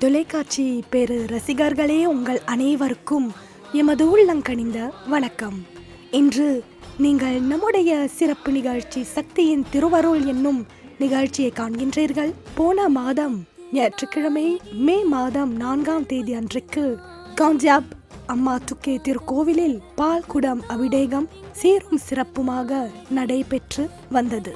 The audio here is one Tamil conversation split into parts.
தொலைக்காட்சி பேரு ரசிகர்களே, உங்கள் அனைவருக்கும் எமது உள்ளங்கனிந்த வணக்கம். இன்று நீங்கள் நம்முடைய சிறப்பு நிகழ்ச்சி சக்தியின் திருவருள் என்னும் நிகழ்ச்சியை காண்கின்றீர்கள். போன மாதம் ஞாயிற்றுக்கிழமை மே மாதம் 4ஆம் தேதி அன்றைக்கு காஞ்சாப் அம்மா துக்கே திருக்கோவிலில் பால் குடம் அபிடேகம் சீரும் சிறப்புமாக நடைபெற்று வந்தது.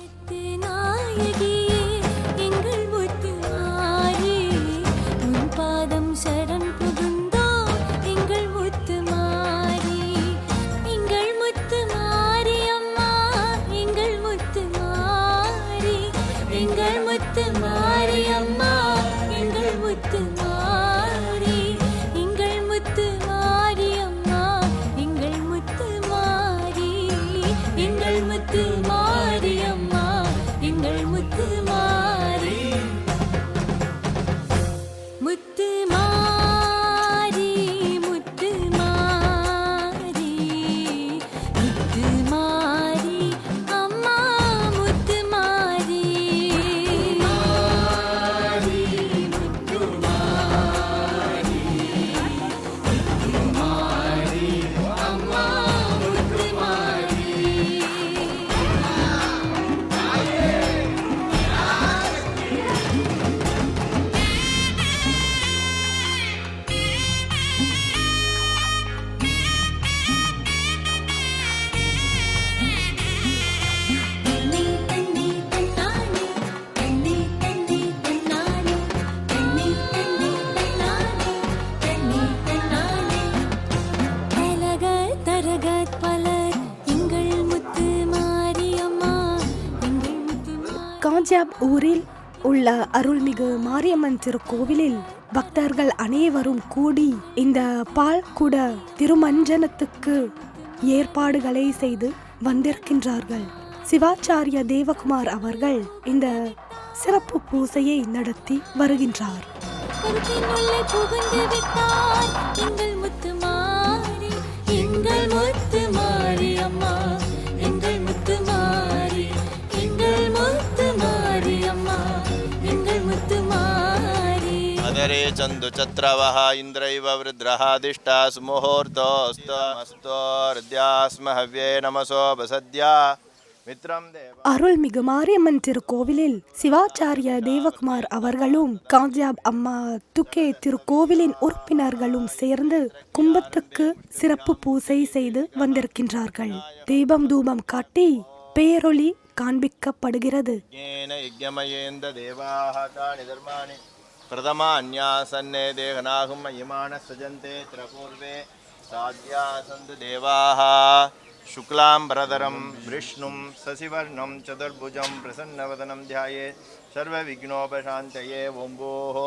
காஞ்சாப் ஊரில் உள்ள அருள்மிகு மாரியம்மன் திருக்கோவிலில் பக்தர்கள் அனைவரும் கூடி இந்த பால்குட திருமஞ்சனத்துக்கு ஏற்பாடுகளை செய்து வந்திருக்கின்றார்கள். சிவாச்சாரிய தேவகுமார் அவர்கள் இந்த சிறப்பு பூசையை நடத்தி வருகின்றார். अदरे चंदु चत्रवः इंद्रैव वृद्रहादिष्टा सुमुहूर्तोस्तमस्तोर्द्यास्म हव्ये नमसो बसद्या मित्रं देव. அருள்மிகு மாரியம்மன் திருக்கோவிலில் சிவாச்சாரிய தேவகுமார் அவர்களும் காஞ்சாப் அம்மா துக்கே திருக்கோவிலின் உறுப்பினர்களும் சேர்ந்து கும்பத்துக்கு சிறப்பு பூசை செய்து வந்திருக்கின்றார்கள். தீபம் தூபம் காட்டி பேரொளி காண்பிக்கப்படுகிறது. प्रथमा अन्यासन्ने देहनाहुं महिमान सजन्ते त्रपूर्वे साध्या सन्तु देवाः शुक्लाम्बरधरं विष्णुं शशिवर्णं चतुर्भुजं प्रसन्नवदनं ध्यायेत् सर्वविघ्नोपशान्तये. ओं भोः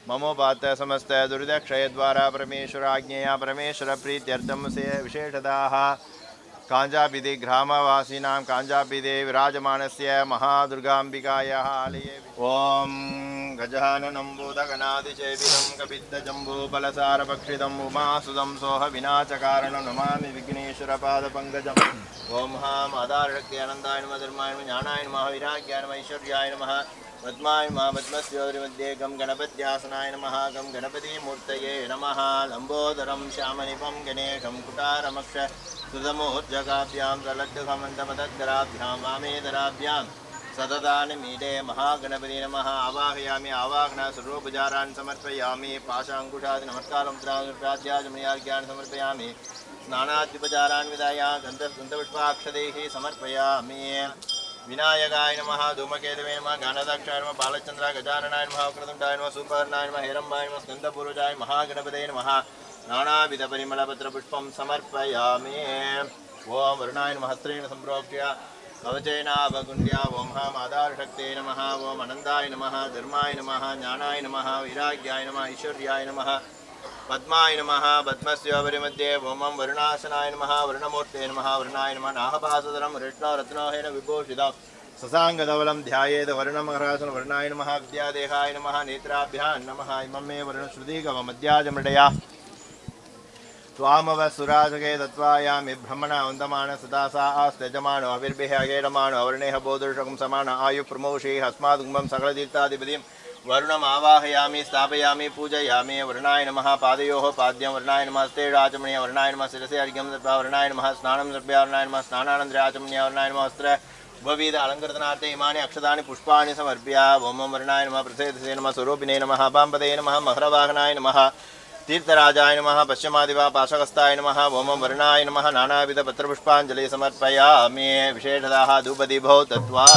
ममोपात समस्त दुर्दक्षयद्वारा परमेश्वराज्ञया परमेश्वरप्रीत्यर्थं विशेषदाः काञ्जापिदे ग्रामवासीनां काञ्जापिदे विराजमानस्य महादुर्गाम्बिकायाः आलये ओं गजाननं भूतगणादिसेवितं कपित्तजम्बूफलसारभक्षितम् उमासुदं सोह विनाशकारणं नमामि विघ्नेश्वरपादपङ्कजम्. ओं हां आधारशक्ति अनन्ताय नमः धर्माय नमः ज्ञानाय नमः वैराग्याय नमः ऐश्वर्याय नमः पद्माय नमः पद्मस्योरिमध्ये गं गणपत्यासनाय नमः गं गणपतिमूर्तये नमः. लम्बोदरं श्यामनिपं गणेशं कुटारमक्ष सुधमोज्जगाभ्यां प्रलब्धसमन्तमदद्गराभ्यां वामेदराभ्यां सततानि मीडे महागणपति नमः. आवाहयामि आवाहन सर्वोपचारान् समर्पयामि. पाशाङ्कुशादि नमस्कारं प्राध्याजमयार्घ्यान् समर्पयामि. स्नानाद्युपचारान् विधाय गन्धपुष्पाक्षदैः समर्पयामि. विनायकाय नमः धूमकेतवे नमः गानदाक्षाय नमः बालचन्द्राय गजाननाय नमः वक्रतुण्डाय नमः सुपर्णाय नमः हेरम्बाय नमः स्कन्दपूरुजाय महागणपतये नमः. नानाविधपरिमलपत्रपुष्पं समर्पयामि. ओं वरुणाय नमः हस्त्रेण सम्प्रोक्ष्य कवचेनावकुण्ड्या. ओं हां आधारशक्ते नमः. ओं अनन्ताय नमः धर्माय नमः ज्ञानाय नमः वैराग्याय नमः ऐश्वर्याय नमः पद्माय नमः पद्मस्योपरिमध्ये. ओं वरुणासनाय नमः वरुणमूर्ते नमः वरुणाय नमः नाहपासधरं रत्नरत्नोहेन विभूषितं ससाङ्गधवलं ध्यायेत् वर्णमहरासन वर्णाय नमः विद्यादेहाय नमः नेत्राभ्यां नमः. इमं मे वर्णश्रुतिगवमध्याजमृडया स्वामवसुराजगे तत्त्वायामि ब्रह्मणा वन्दमान सदासा आस्त्यजमानो अविर्भिः अगेरमाणो अवर्णेह बोधुषकं समान आयु प्रमोषेः अस्मादुग्मं सकलतीर्थाधिपतिं वरुणम् आवाहयामि स्थापयामि पूजयामि। वरुणाय नमः। पादयोः पाद्यं वरुणाय नमः। हस्ते आचमनीय वरुणाय नमः। शिरसि अर्घ्यं दत्त्वा वरुणाय नमः। स्नानं दर्भ्य वरुणाय नमः। स्नानानन्तरे आचमनीय वरुणाय नमः। वस्त्र उपवीत अलङ्कृतनार्थे इमानि अक्षतानि पुष्पाणि समर्प्य ओम वरुणाय नमः। प्रसेदसे नमः। स्वरूपिणे नमः। पाम्पदे नमः। महरवाहनाय नमः। तीर्थराजाय नमः। पश्चिमादिवा पाशकस्ताय नमः। ओम वरुणाय नमः। नानाविध पत्रपुष्पाञ्जलि समर्पयामि। विशेषतः धूपदीपौ दत्त्वा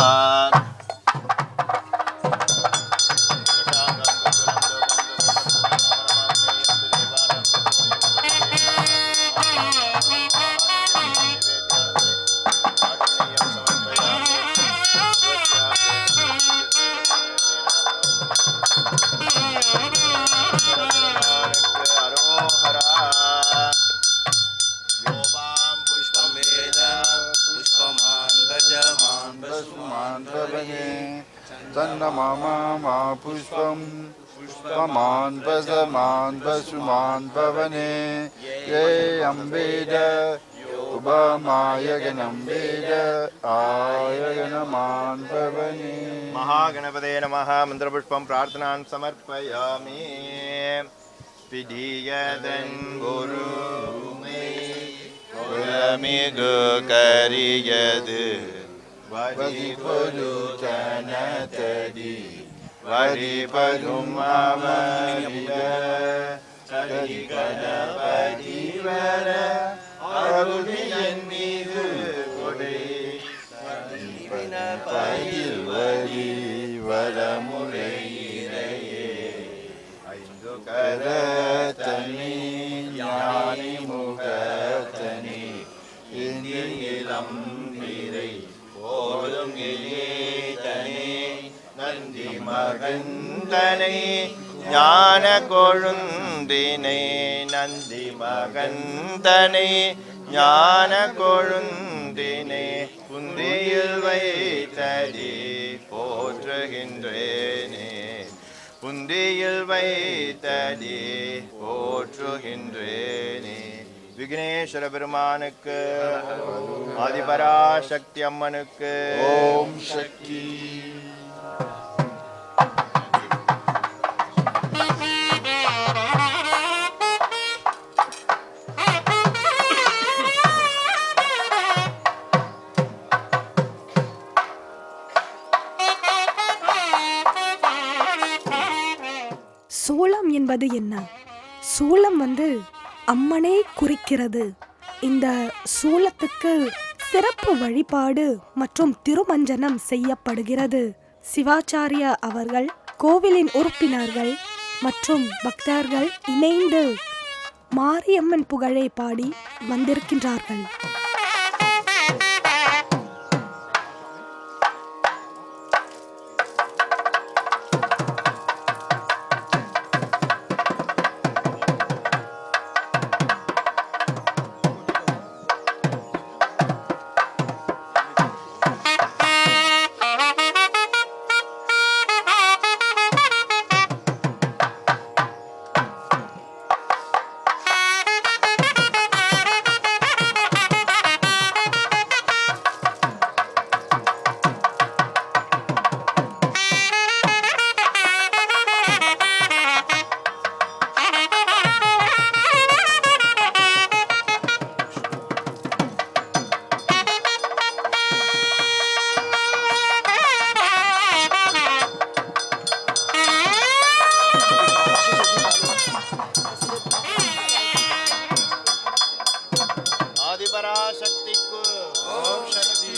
Sannamama pushpam pushpaman vasaman vasuman pavane ye ambeda ubamayaganam veda ayaganaman pavane. महागणपते नमः। मंत्रपुष्पं प्रार्थनां समर्पयामि। पिधीयदं गुरु मे कुलमिगु करियद वरिपदुचनतदि वरिपदुमवरिद कलिकलपरिवर अरुणियन्मीदु कोडे பதில்வரி வரமுறையிலேயே ஐந்து கரத்தனி ஞானி முகத்தனி இந்தியிலம் வீரை போதும் எளியதனே நந்தி மகந்தனை ஞான கொழுந்தினை நந்தி மகந்தனை ஞான கொழுந்தினை புந்தியில் வைத்தடி போற்றுகின்றேனே புந்தியில் வைத்தடி போற்றுகின்றேனே. விக்னேஸ்வர பெருமானுக்கு ஆதிபராசக்தி அம்மனுக்கு ஓம் சக்தி. சூலம் என்பது என்ன? சூலம் அம்மனை குறிக்கிறது. இந்த சூலத்துக்கு சிறப்பு வழிபாடு மற்றும் திருமஞ்சனம் செய்யப்படுகிறது. சிவாச்சாரியா அவர்கள், கோவிலின் உறுப்பினர்கள் மற்றும் பக்தர்கள் இணைந்து மாரியம்மன் புகழை பாடி வந்திருக்கின்றார்கள். ஆதிபராசக்திக்கு ஓம் சக்தி.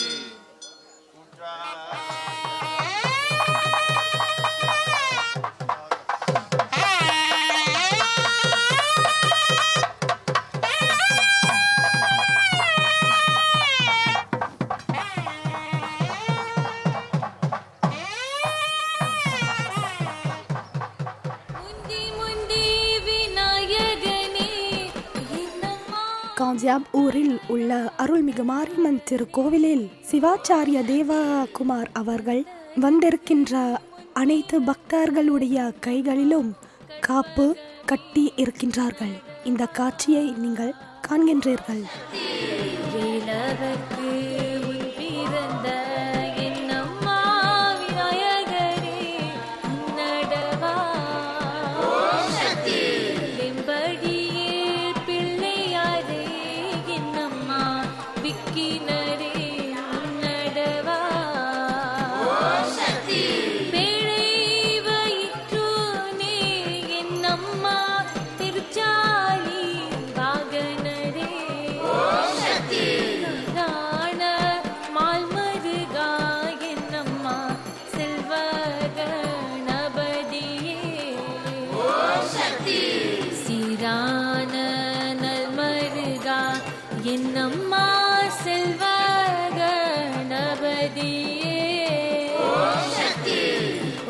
காஞ்சியாப் ஊரில் உள்ள அருள்மிகு மாரியம்மன் திருக்கோவிலில் சிவாச்சாரிய தேவகுமார் அவர்கள் வந்திருக்கின்ற அனைத்து பக்தர்களுடைய கைகளிலும் காப்பு கட்டி இருக்கின்றார்கள். இந்த காட்சியை நீங்கள் காண்கின்றீர்கள். பிறந்த என்னம்மா விநாயகரே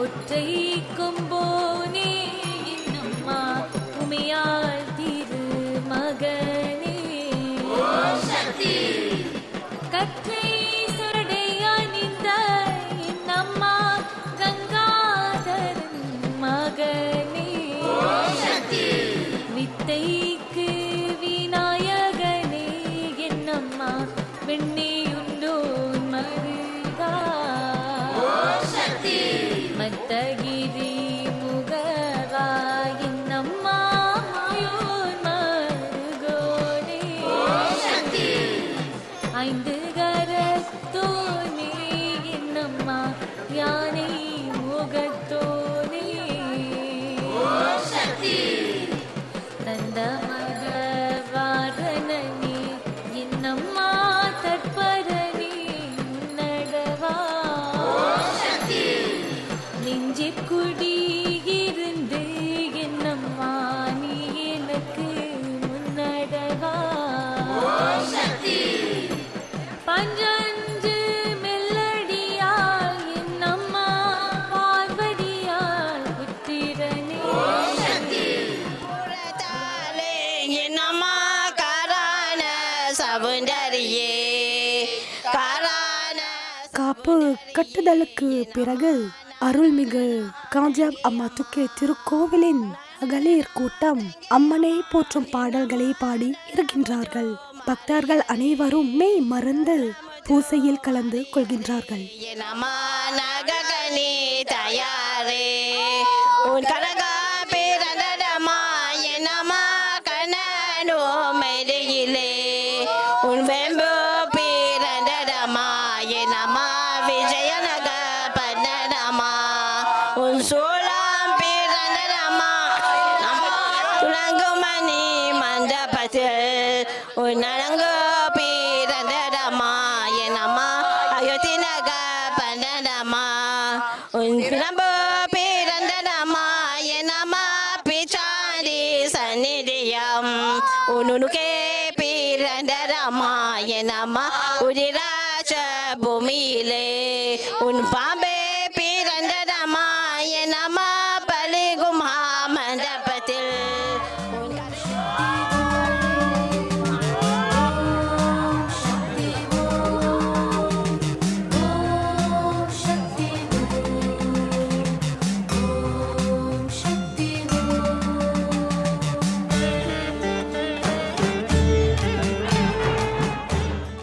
ஒற்றை கொம்போனே என்னம்மா உமையாள் திருமகனே கற்றை சடை அணிந்த என்னம்மா கங்காதரன் மகனே வித்தைக்கு விநாயகனே என்னம்மா வெண்ணியுண்டோன் மருகா மத்தகிரி முகவா என்னம்மா மாயோன் மருகோனே ஐந்து கரத்தோனே என்னம்மா யானை முகத்தோனே தந்த மகவாரணனே என்னம்மா தற்பரனே நடவா நெஞ்சிற்குடி இருந்து என்னம்மா நீ எனக்கு முன்னடவா பஞ்சஞ்சு மெல்லடியால் என்னம்மா பார்வதியால் புத்திரனே புறத்தாலே என்னம்மா காரான சவுந்தரியே காரான காப்பு கட்டுதலுக்கு பிறகு அருள்மிகு காஞ்சாப் அம்மா துக்கே திருக்கோவிலின் அகலீர் கூட்டம் அம்மனை போற்றும் பாடல்களை பாடி இருக்கின்றார்கள். பக்தர்கள் அனைவரும் மெய் மறந்து பூசையில் கலந்து கொள்கின்றார்கள். என்னம்மா நககனி தயாரே உன் கனகா பிறந்தடமா என்னம்மா கண்ணனோ மெடியிலே உன் வெம்பு பிறந்தடமா என்னம்மா விஜயநக பண்ணடமா உன் சோழம் பிறந்தடமா துளங்குமணி மண்டபத்தில் உன் நலங்கு பிறந்தடமா என்னம்மா அயோத்தி நக பண்ணடமா உன் பிளம்பு பிறந்தடமா என்னம்மா பிச்சாடி சந்நிதியம் உன்னுக்கே பிறந்தடமா என்னம்மா உதிராஜ பூமியிலே உன் பாம்பே பிறந்தடமா என்னம்மா பலிகுமா மண்டபத்தில் உன்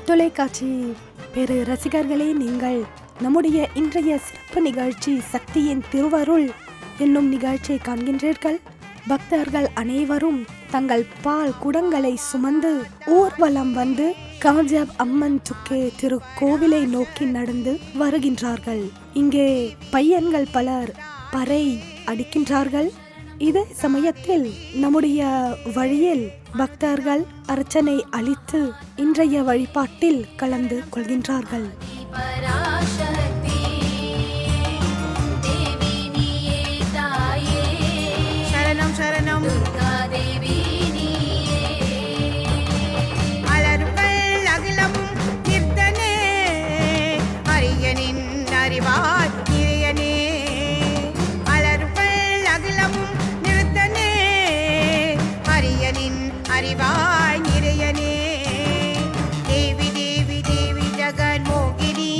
தொலைக்காட்சி பெரு ரசிகர்களே, நீங்கள் நம்முடைய இன்றைய சிறப்பு நிகழ்ச்சி சக்தியின் திருவருள் என்னும் நிகழ்ச்சியை காண்கின்றீர்கள். பக்தர்கள் அனைவரும் தங்கள் பால் குடங்களை சுமந்து ஊர்வலம் வந்து காஞ்சாப் அம்மன் துக்கே திருக்கோவிலை நோக்கி நடந்து வருகின்றார்கள். இங்கே பையன்கள் பலர் பறை அடிக்கின்றார்கள். இதே சமயத்தில் நம்முடைய வழியில் பக்தர்கள் அர்ச்சனை அளித்து இன்றைய வழிபாட்டில் கலந்து கொள்கின்றார்கள். பராசக்தி தேவி நீயே தாயே சரணம் சரணம் துர்கா தேவி நீயே அலர்கள் அகிலமும் கீர்த்தனே அரியனின் அறிவாய் இறையனே அலர்கள் அகிலமும் நிறுத்தனே அரியனின் அறிவாய் நிறையனே தேவி தேவி தேவி ஜெகன்மோகினி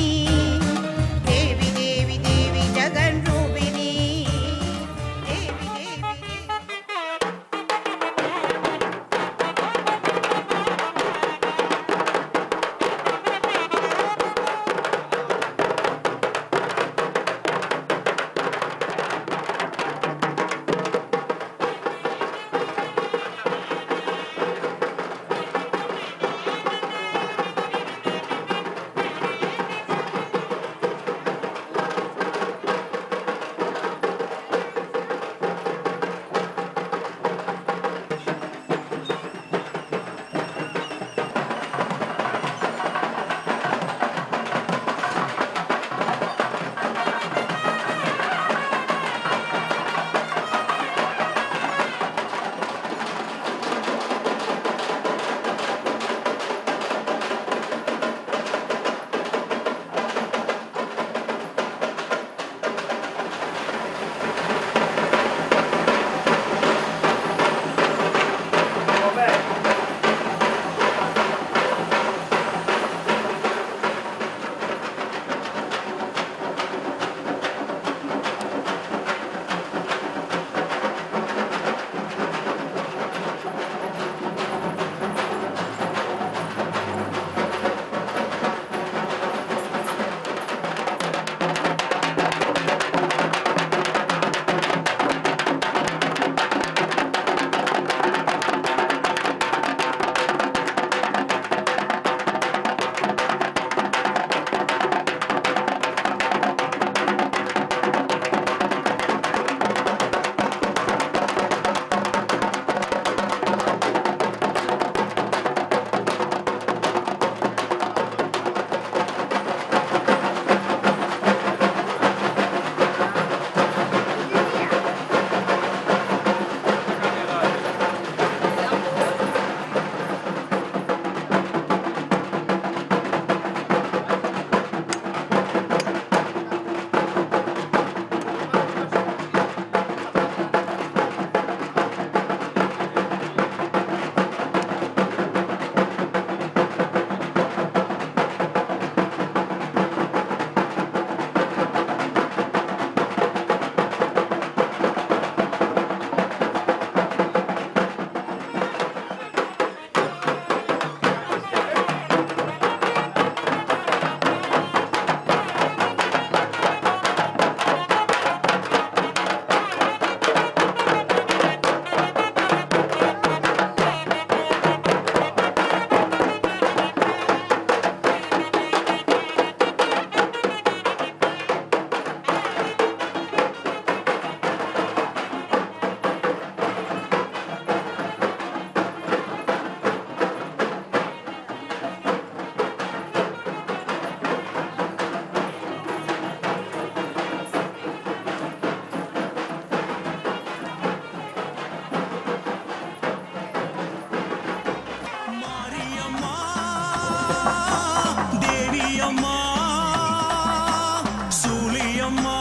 மாரியம்மா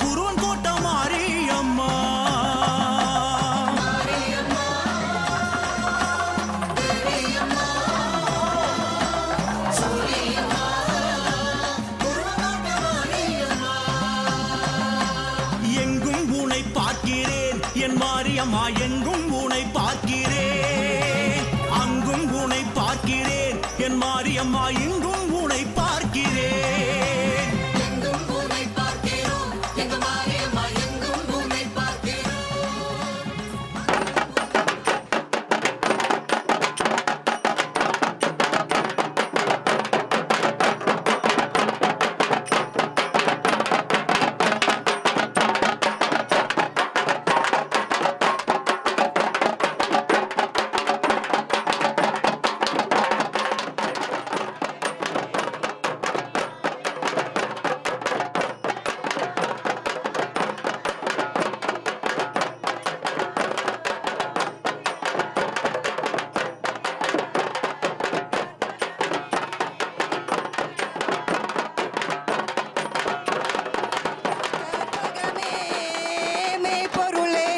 குருவன் கோட்ட மாரியம்மா எங்கும் உனை பார்க்கிறேன் என் மாரியம்மா எங்கும் உனை பார்க்கிறேன் அங்கும் உனை பார்க்கிறேன் என் மாரியம்மா இங்கும் உனை பார்க்கிறேன் எங்கும் உன்னை பார்க்கிறோம் எங்க மாரியம்மா எங்கும் உன்னை பார்க்கிறோம் பொருளே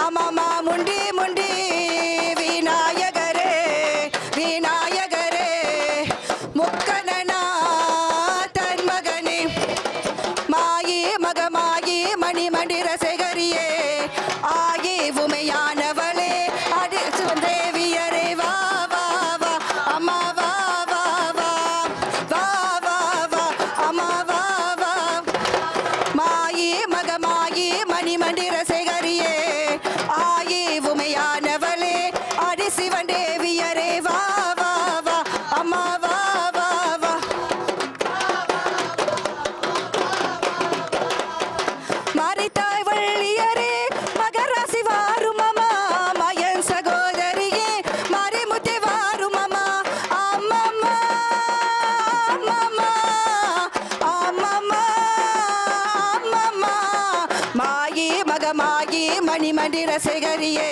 அம்மா முண்டி முண்டி விநாயகரே விநாயகரே முக்கணனா தன் மகனே மாயி மகமாயி மணிமணி ரசகரியே ஆயி உமையானவளே அடி தேவியரே வா வா வா அம்மா வா வா வா வா வா வா அம்மா வா வா மாயி மகமாயி மணிமணி ரசகரியே ஆயி உமையானவளே அடி சிவன் தேவியரே வா வா வா அம்மா வா வா வா மாரித்தாய் வள்ளியரே மகராசி வாரும் அம்மா மயன் சகோதரியே மாரிமுத்தி வாரும் அம்மா அம்மம்மா அம்மம்மா அம்மம்மா அம்மம்மா மாயி மகமாயி மணிமணி ரசகரியே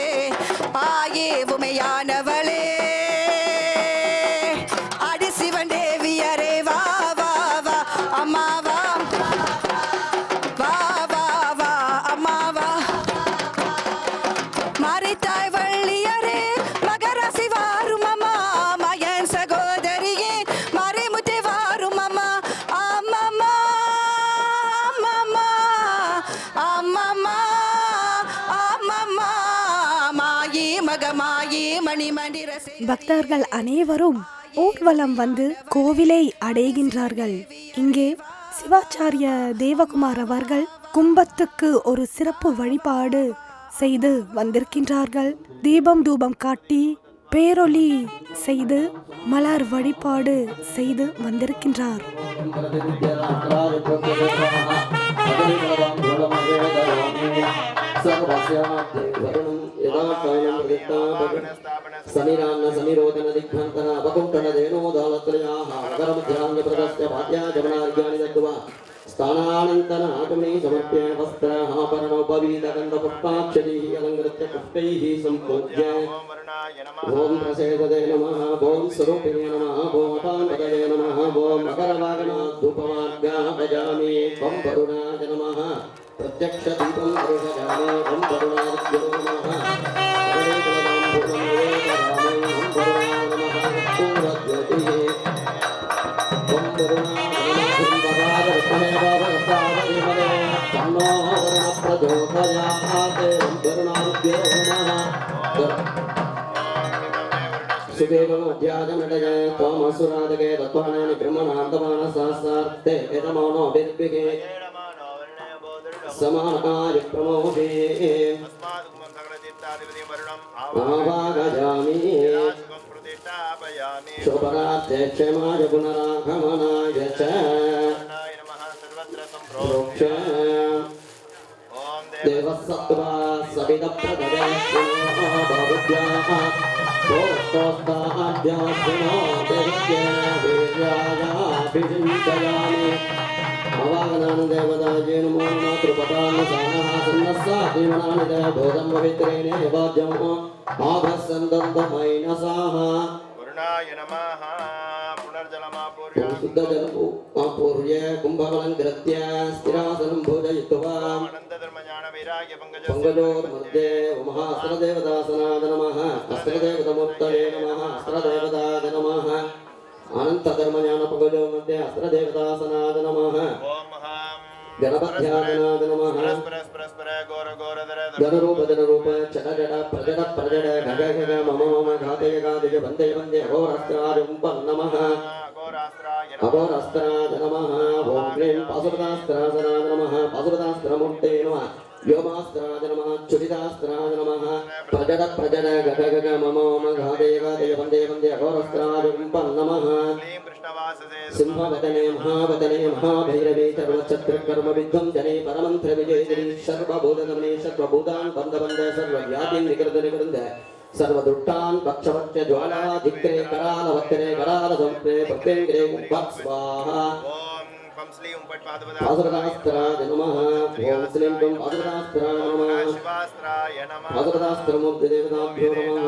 ஆயே உமையானவளே அடி சிவன் தேவியரே வா வா வா அம்மா வா வா வா வா அம்மா வா மாரித்தாய் வள்ளியரே மகராசி வாரும் அம்மா மயன் சகோதரியே மாரிமுத்தி வாரும் அம்மா அம்மம்மா அம்மம்மா அம்மம்மா அம்மம்மா மாயி மகமாயி மணிமணி ரசே பக்தர்கள் அனைவரும் ஊர்வலம் வந்து கோவிலை அடைகின்றார்கள். இங்கே சிவாச்சாரிய தேவகுமார் அவர்கள் கும்பத்துக்கு ஒரு சிறப்பு வழிபாடு செய்து வந்திருக்கின்றார்கள். தீபம் தூபம் காட்டி பேரொலி செய்து மலர் வழிபாடு செய்து வந்திருக்கின்றார். सनिरान्न सनिरोधन दिग्भन्तन अपकुण्ठन धेनोदालत्रयाः अगरमध्याङ्गप्रदस्य भाग्याजमनार्घ्यानि दत्त्वा स्थानानन्तन आगमने समर्प्य वस्त्रहाभरणोपवीतगन्धपुष्पाक्षदैः अलङ्कृत्य पुष्पैः सम्पूज्य ॐ प्रसेदते नमः ॐ स्वरूपिणे नमः ॐ अपान्पदये नमः ॐ मकरवागनाद्धूपमार्गाभजामि त्वं वरुणाय नमः प्रत्यक्षदीपं दर्शयामि ॐ वरुणाभ्यो नमः सुदेवमध्याजमडय त्वमसुरादगे तत्त्वानानि ब्रह्मणान्तमानसास्तार्थे यजमानो अभिर्भिगे समानाय प्रमोदे आवागजामि शोभनार्थे क्षेमाय पुनरागमनाय च देवसत्त्वा सविदप्रददे बाहुभ्याः दोस्तोस्ताद्यास्विनो देह्ये वीर्यायाभिषिञ्चयामि अवागनान् देवदाये नमो मातृपदान् सानः सन्नस्साधीमनानि ते भोजं पवित्रेणे वाद्यम् आभस्सन्दन्तमैनसाः वरुणाय नमः शुद्धजलमापूर्य शुद्धजलमापूर्य कुम्भमलङ्कृत्य स्थिरासनं भोजयित्वा पङ्कजोर्मध्ये महास्त्रदेवदासनाद नमः अस्त्रदेवतमूर्तये नमः अस्त्रदेवताद नमः अनन्तधर्मज्ञानपङ्कजो मध्ये अस्त्रदेवदासनाद नमः गणपत्यादनाद नमः गणरूप चटजड प्रजड गगग मम घातय गादिज वन्दे वन्दे अघोरास्त्राजुम्पं नमः अघोरास्त्राद नमः ॐ क्लीं पाशुपतास्त्रासनाद नमः पाशुपतास्त्रमूर्ते नमः व्योमास्त्राद नमः चुरितास्त्राद नमः प्रजड गगग मम घातय गादिज वन्दे वन्दे अघोरास्त्राजुम्पं नमः सिंहवदने महाभैरवे सर्वच्छत्रकर्मविद्धं जने परमन्त्र विजयगिरि सर्वभूतगमने सर्वभूतान् बन्धबन्ध सर्वव्याधिं निकृन्द सर्वदुष्टान् पक्षपक्ष ज्वाला धिक्रे करालवक्रे करालसंप्रे प्रत्यङ्ग्रे स्वाहा पाशुपतास्त्राय नमः ॐ श्रीं क्लीं पाशुपतास्त्राय नमः पाशुपतास्त्रमूर्ति देवताभ्यो नमः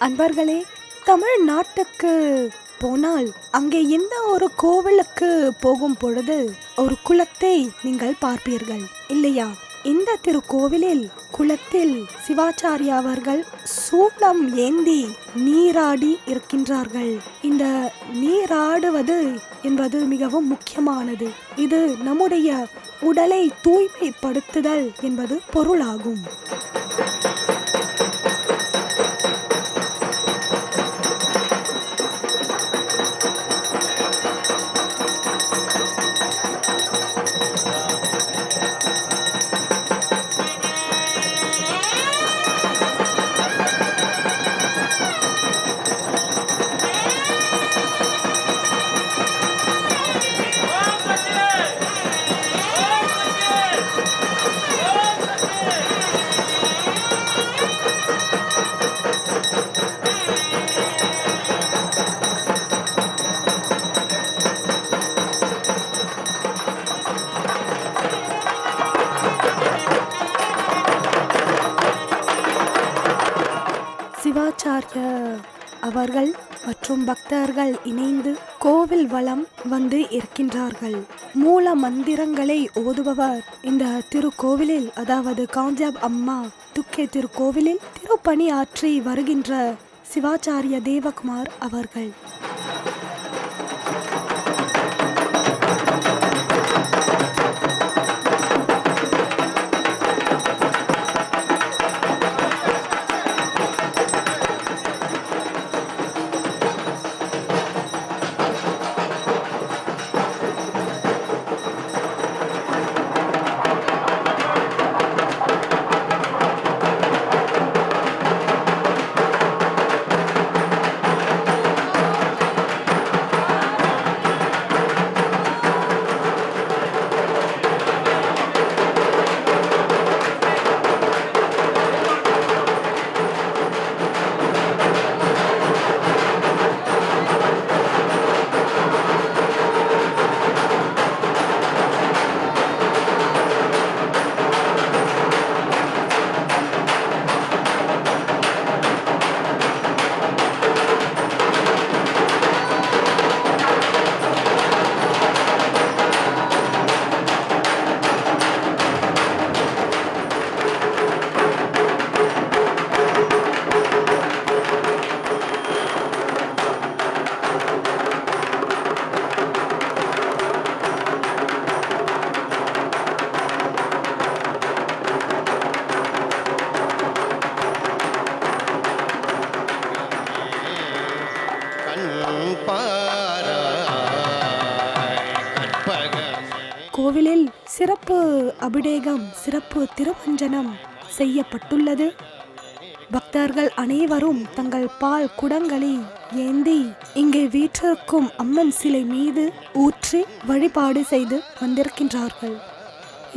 அன்பர்களே, தமிழ்நாட்டுக்கு போனால் அங்கே எந்த ஒரு கோவிலுக்கு போகும் பொழுது ஒரு குளத்தை நீங்கள் பார்ப்பீர்கள் இல்லையா? இந்த திருக்கோவிலில் குளத்தில் சிவாச்சாரியா அவர்கள் சூளம் ஏந்தி நீராடி இருக்கின்றார்கள். இந்த நீராடுவது என்பது மிகவும் முக்கியமானது. இது நம்முடைய உடலை தூய்மைப்படுத்துதல் என்பது பொருளாகும். சிவாச்சாரிய அவர்கள் மற்றும் பக்தர்கள் இணைந்து கோவில் வலம் வந்து இருக்கின்றார்கள். மூல மந்திரங்களை ஓதுபவர் இந்த திருக்கோவிலில், அதாவது காஞ்சாப் அம்மா துக்கே திருக்கோவிலில் திருப்பணி ஆற்றி வருகின்ற சிவாச்சாரிய தேவகுமார் அவர்கள். சிறப்பு அபிடேகம், சிறப்பு திருமஞ்சனம் செய்யப்பட்டுள்ளது. பக்தர்கள் அனைவரும் தங்கள் பால் குடங்களை ஏந்தி இங்கே வீற்றிருக்கும் அம்மன் சிலை மீது ஊற்றி வழிபாடு செய்து வந்திருக்கின்றார்கள்.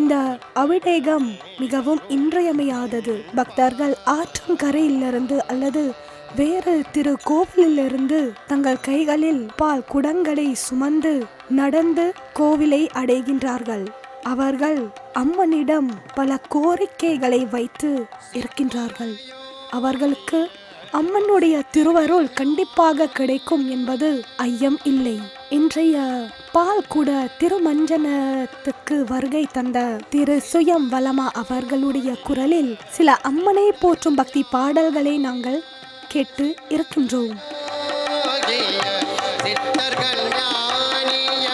இந்த அபிடேகம் மிகவும் இன்றியமையாதது. பக்தர்கள் ஆற்றங்கரையிலிருந்து அல்லது வேறு திரு கோவிலிலிருந்து தங்கள் கைகளில் பால் குடங்களை சுமந்து நடந்து கோவிலை அடைகின்றார்கள். அவர்கள் அம்மனிடம் பல கோரிக்கைகளை வைத்து இருக்கின்றார்கள். அவர்களுக்கு அம்மனுடைய திருவருள் கண்டிப்பாக கிடைக்கும் என்பது ஐயம் இல்லை. இன்றைய பால்குட திருமஞ்சனத்துக்கு வருகை தந்த திரு சுயம் வலமா அவர்களுடைய குரலில் சில அம்மனை போற்றும் பக்தி பாடல்களை நாங்கள் கேட்டு இருக்கின்றோம். சித்தர்கள் ஞானிய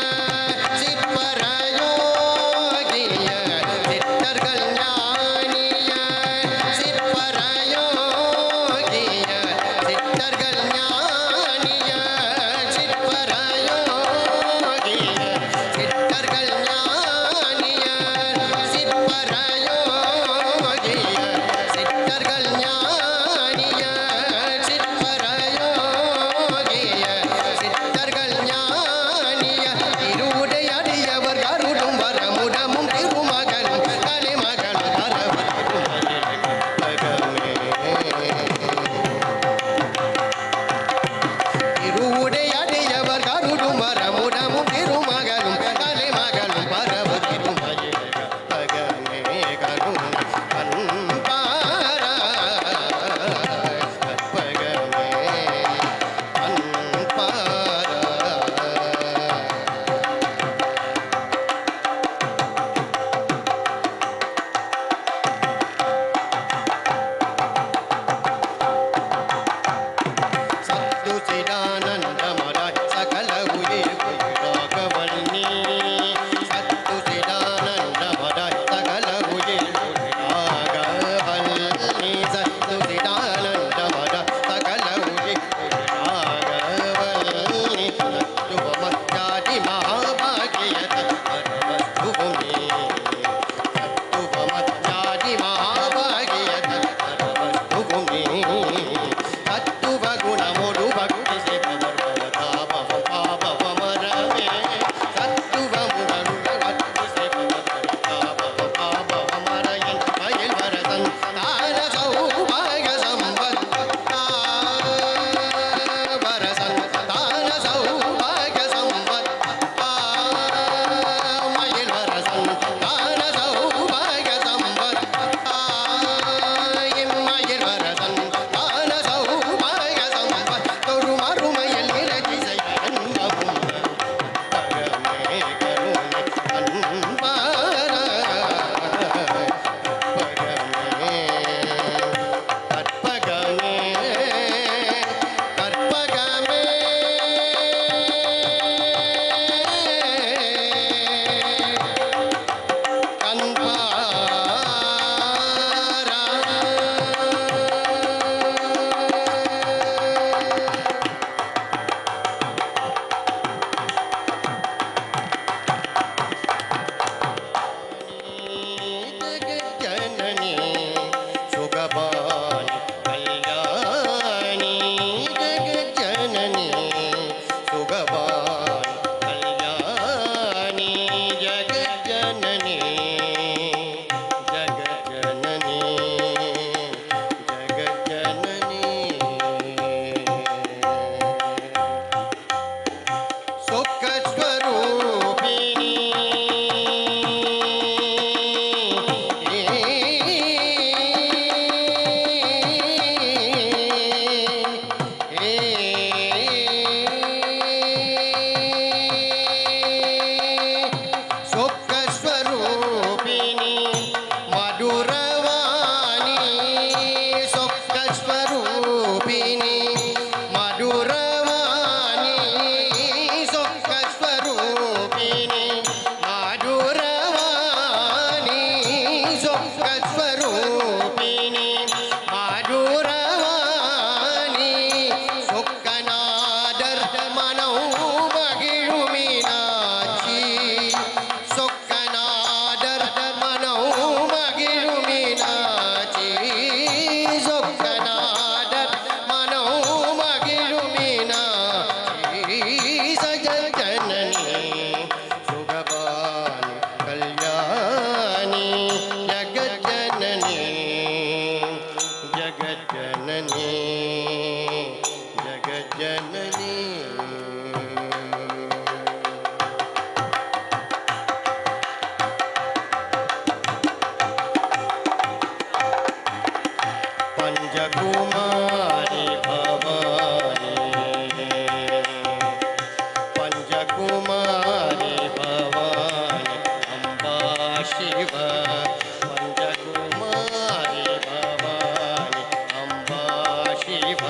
पंचकुमारी भवानी पंचकुमारी भवानी अम्बा शिव पंचकुमारी भवानी अम्बा शिव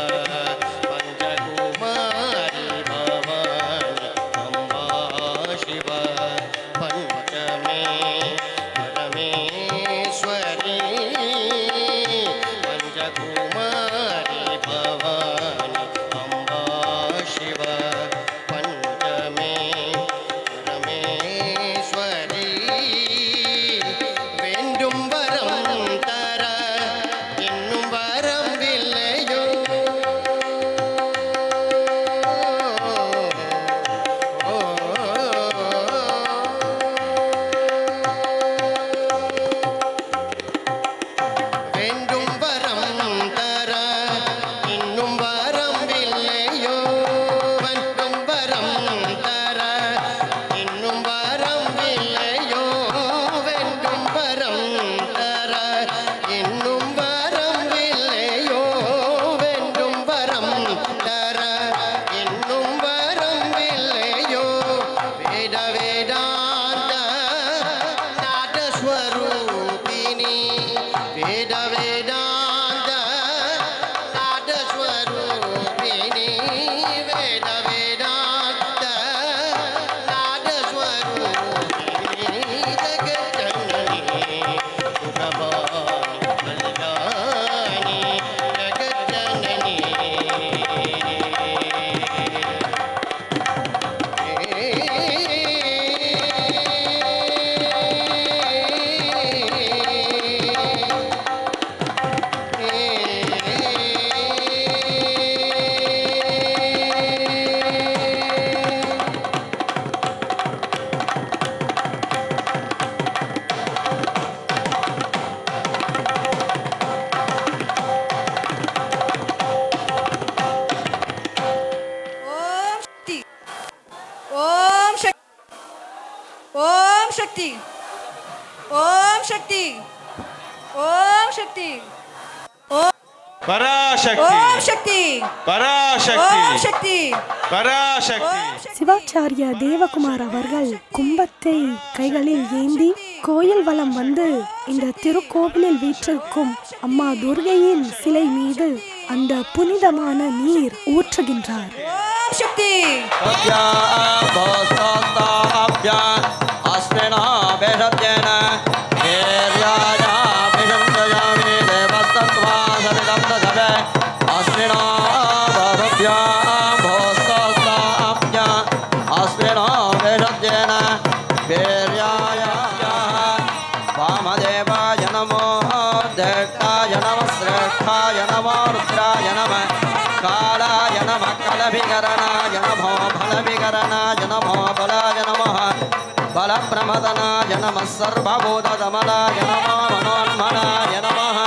पंचकुमारी भवानी अम्बा शिव पंचमे परमेश्वरी पंचकुमारी भवानी अम्बा शिव पंचमे परमेश्वरी வேண்டும் வரம் தர இன்னும் வரவில்லையோ வேண்டும் வரம் தர இன்னும் வரவில்லையோ வேண்டும் வரம் தர இன்னும் வரவில்லையோ வேண்டும் வரம் தர இன்னும் வரவில்லையோ வேண்டும் வரம் தர இன்னும் வரவில்லையோ வேத வேதாந்த நாதஸ்வரூபிணி வேத வேதாந்த நாதஸ்வரூபிணி வேத வேதாந்த நாதஸ்வரூபிணி ஜகஜனனி புரபாணி கல்யாணி ஜகஜனனி ஓம் சக்தி ஓம் சக்தி ஓம் சக்தி ஓம் சக்தி ஓம் பராசக்தி ஓம் சக்தி பராசக்தி ஓம் சக்தி பராசக்தி சிவாச்சாரிய தேவகுமார் அவர்கள் கும்பத்தை கைகளில் ஏந்தி கோயில் வலம் வந்து இந்த திருக்கோவிலில் வீற்றிருக்கும் அம்மா துர்கையின் சிலை மீது அந்த புனிதமான நீர் ஊற்றுகின்றார். ஓம் சக்தி वामदेवाय नमो दत्ताय नमः श्रेष्ठाय नमो रुद्राय नमः कालाय नमः कलभिकरणाय नमो बलभिकरणाय नमो बलाय नमः बलप्रमदनाय नमः सर्वभूतदमनाय नमो मनोन्मनाय नमः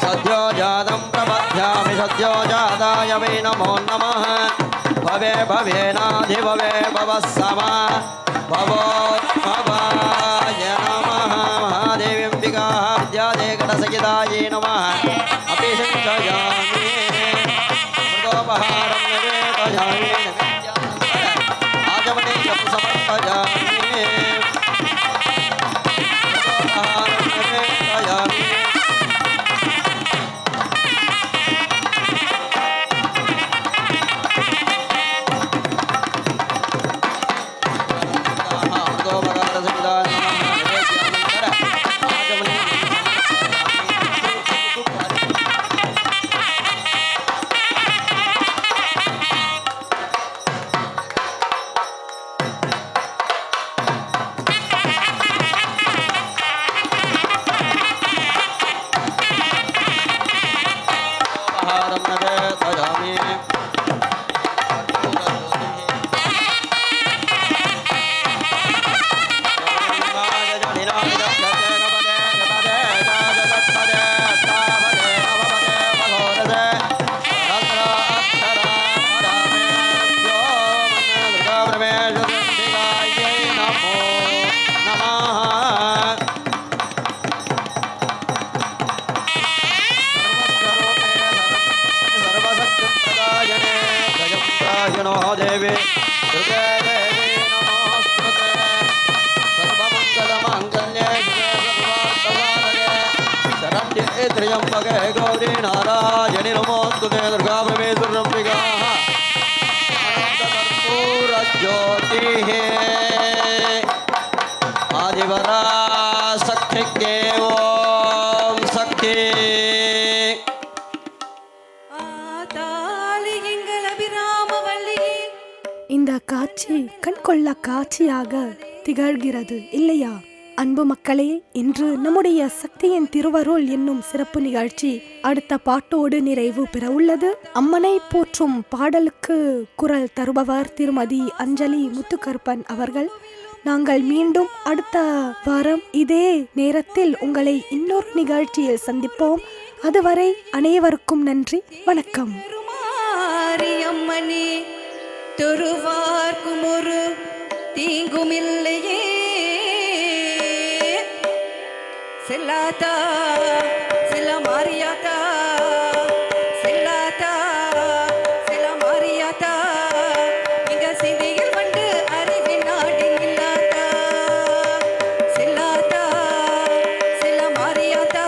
सद्यो जातं प्रपद्यामि सद्यो जाताय वै नमो नमः भवे भवेनाधिभवे भवः समा भवोद्भवाय नमः महादेवीम्बिकाः विद्यादेकटसहितायै नमः अपि संशयामि मृगोपहारं निवेदयामि आचमनीयं समर्पयामि मृगोपहारं निवेदयामि नारायणे त्र्यंबके गौरी नारायणि नमोस्तुते दुर्गा परमेश्वरम्बिका अनन्तकर्पूरज्योतिः आदिवरा शक्तिके ओम शक्ति இந்த காட்சி கண்கொள்ளா காட்சியாக திகழ்கிறது இல்லையா? அன்பு மக்களே, இன்று நம்முடைய சக்தியின் திருவருள் என்னும் சிறப்பு நிகழ்ச்சி அடுத்த பாட்டோடு நிறைவு பெற உள்ளது. அம்மனை போற்றும் பாடலுக்கு குரல் தருபவர் திருமதி அஞ்சலி முத்துக்கருப்பன் அவர்கள். நாங்கள் மீண்டும் அடுத்த வாரம் இதே நேரத்தில் உங்களை இன்னொரு நிகழ்ச்சியில் சந்திப்போம். அதுவரை அனைவருக்கும் நன்றி, வணக்கம். அம்மனே தொருவார்க்கும் ஒரு தீங்குமில்லையே, செல்லாதா செல்ல மாறியாதா, செல்லாதா செல்ல மாறியாதா, இங்க சிந்தையில் வந்து அறிவின் நாடு இல்லாதா, செல்லாதா செல்ல மாறியாதா,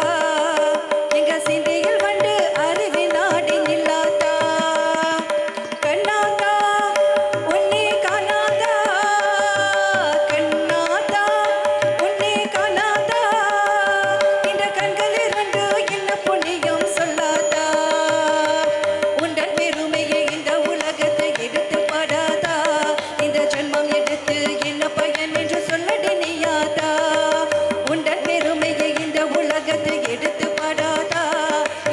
இங்க சிந்தையில் வந்து அறிவின் நாடு இல்லாதா, கண்ணாதா உன்னை காணாதா, கண்ணாதா உன்னை காணாதா, இந்த கண்களில் ரெண்டு என்ன புண்ணியம் சொல்லாதா, உந்தன் பெருமையை இந்த உலகத்தை எடுத்து பாடாதா, இந்த ஜென்மம் எடுத்து என்ன பயன் என்று சொல்லடி நீயாதா, உந்தன் பெருமையை இந்த உலகத்தை எடுத்து பாடாதா,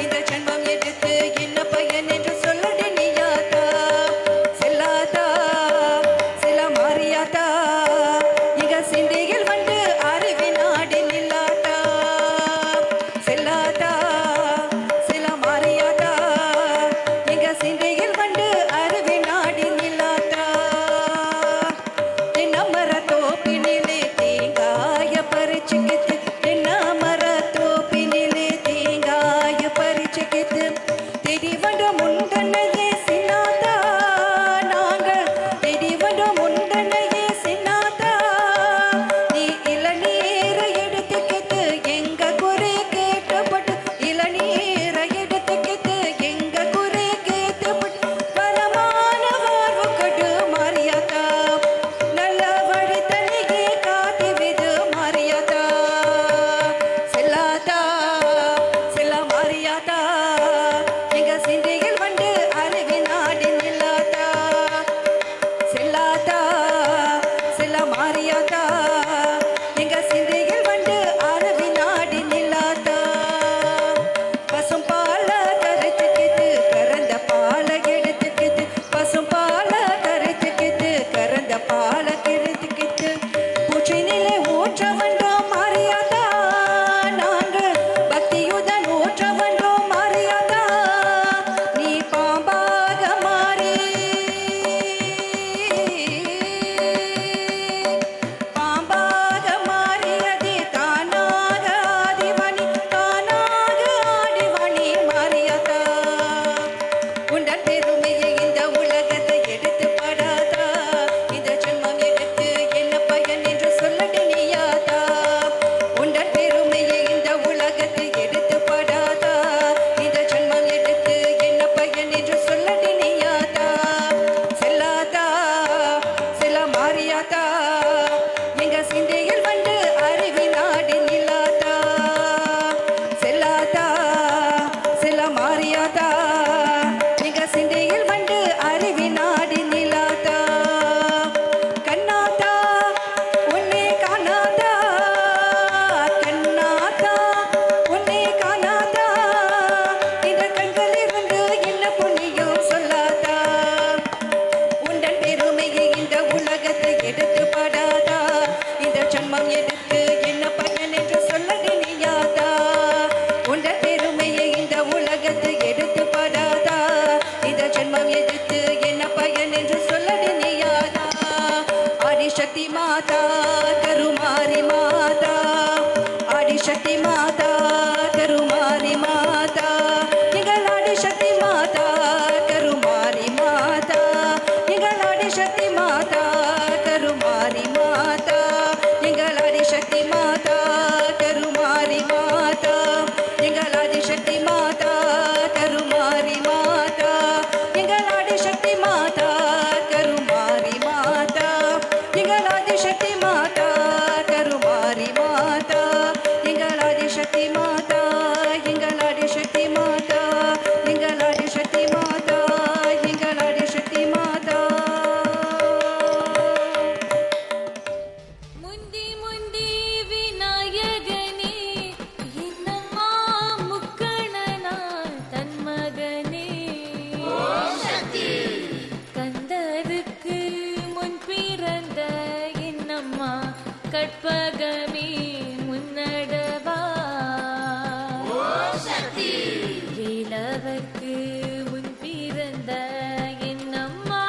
இந்த ஜென்மம் எடுத்து என்ன பயன் என்று சொல்லடி நீயாதா, செல்லாதா செல்ல மாறியாதா, இங்க சிந்தையில் வந்து அறிவின் நாடு நில்லாதா, செல்லாதா செல்ல மாறியாதா, இங்க சிந்தையில் வந்து அறிவின் நாடு நில்லாதா, தென்னமர தோப்பினிலே தேங்காய பறிச்சுக்கிட்டு, தென்னமர தோப்பினிலே தேங்காய பறிச்சுக்கிட்டு, தேடி வந்த முண்டனையே சின்னாதா, நாங்கள் தேடி வந்த முண்டனையே சின்னாதா, நீ இளநீரை எடுத்துக்கிட்டு எங்க குறை கேட்டப்பட்டு, இளநீரை எடுத்துக்கிட்டு எங்க குறை கேட்டப்பட்டு, பலமான வாழ்வு கடு மாறியாதா, நல்ல வழி தனியே காட்டி விடு மாறியாதா, செல்லாதா செல்ல மாறியாதா, எங்க சிந்தையில் வந்து அறிவின் நாடு நில்லாதா, செல்லாதா செல்ல மாறியாதா, எங்க சிந்தையில் வந்து அறிவின் நாடு நில்லாதா, பசும் பால கரைத்துக்கிட்டு கறந்த பால எடுத்துக்கிட்டு, பசும் பால கரைத்துக்கிட்டு கறந்த பால கெடுத்துக்கிட்டு, பூச்சை நிலை ஊற்ற வந்தோம் மாறியாதா, நாங்கள் பக்தியுடன் ஊற்ற வந்தோம் மாறியாதா, நீ பாம்பாக மாறி பாம்பாக மாறியது தானாக ஆதிவனி, தானாக ஆடிவனி மாறியாதா, உந்தன் பெருமையை இந்த உலகத்தை எடுத்து பாடாதா, இந்த ஜென்மம் எடுத்து என்ன பயன் என்று சொல்லடி நீயாதா, உந்தன் பெருமையை இந்த உலகத்தை எடுத்து பாடாதா, இந்த ஜென்மம் எடுத்து என்ன பயன் என்று சொல்லடி நீயாதா, செல்லாதா செல்ல மாறியாதா, எங்க சிந்தையில் வந்து அறிவின் நாடு நில்லாதா, செல்லாதா செல்ல மாறியாதா, எங்க சிந்தையில் வந்து அறிவின் நாடு நில்லாதா, கண்ணாதா உன்னை காணாதா, கண்ணாதா உன்னை காணாதா, இந்த கண்களிலிருந்து என்ன புண்ணியம் சொல்லாதா, உந்தன் பெருமையை இந்த உலகத்தை எடுத்து பாடாதா, இந்த ஜென்மம் எடுத்து என்ன பயன் என்று சொல்லடி நீயாதா, உந்தன் பெருமையை இந்த உலகத்தை எடுத்து பாடாதா, இந்த ஜென்மம் எடுத்து என்ன பயன் என்று சொல்லடி நீயாதா, ஆதிசக்தி மாதா கருமாரி மாதா, ஆதிசக்தி மாதா கருமாரி மாதா, எங்கள் ஆதிசக்தி மாதா கருமாரி மாதா, எங்கள் ஆதிசக்தி மாதா கருமாரி மாதா, எங்கள் ஆதிசக்தி மாதா கருமாரி மாதா, எங்கள் கற்பகமே முன்னடவா வேலவர்க்கு முன் பிறந்த என் அம்மா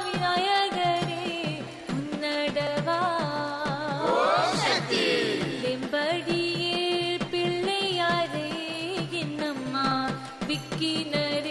விநாயகரே முன்னடவா வெம்படியே பிள்ளையாரே என் அம்மா விக்கினரே